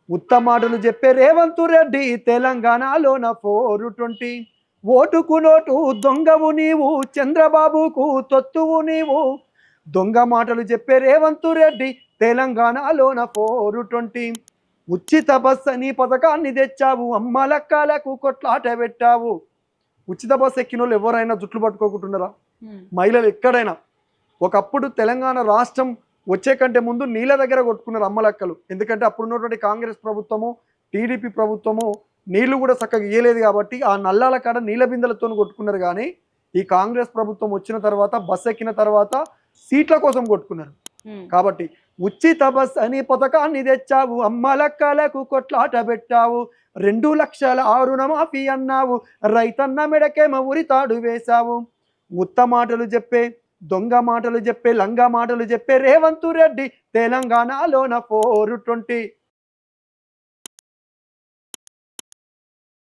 ఉత్తమాటలు చెప్పే రేవంత్ రెడ్డి తెలంగాణలోన 420. ఓటుకు నోటు దొంగవు నీవు, చంద్రబాబుకు తొత్తువు నీవు. దొంగ మాటలు చెప్పే రేవంత్ రెడ్డి తెలంగాణలోన 420. ఉచిత బస్ అని పథకాన్ని తెచ్చావు, అమ్మలక్కలకు కొట్లాట పెట్టావు. ఉచిత బస్ ఎక్కిన వాళ్ళు ఎవరైనా జుట్లు పట్టుకోకుంటున్నారా? మహిళలు ఎక్కడైనా. ఒకప్పుడు తెలంగాణ రాష్ట్రం వచ్చే కంటే ముందు నీళ్ళ దగ్గర కొట్టుకున్నారు అమ్మలక్కలు. ఎందుకంటే అప్పుడు ఉన్నటువంటి కాంగ్రెస్ ప్రభుత్వము, టీడీపీ ప్రభుత్వము నీళ్లు కూడా చక్కగా ఇయ్యలేదు కాబట్టి ఆ నల్లాల కాడ నీళ్ళ బిందెలతో కొట్టుకున్నారు. కానీ ఈ కాంగ్రెస్ ప్రభుత్వం వచ్చిన తర్వాత, బస్ ఎక్కిన తర్వాత సీట్ల కోసం కొట్టుకున్నారు. కాబట్టి ఉచిత బస్ అని పథకాన్ని తెచ్చావు, అమ్మలక్కలకు కొట్లాట పెట్టావు. 2,00,000 రుణమాఫీ అన్నావు, రైతన్న మెడకేమో ఉరితాడు వేశావు. ఉత్తమాటలు చెప్పే, దొంగ మాటలు చెప్పే, లంగా మాటలు చెప్పే రేవంత్ రెడ్డి తెలంగాణలోన 420.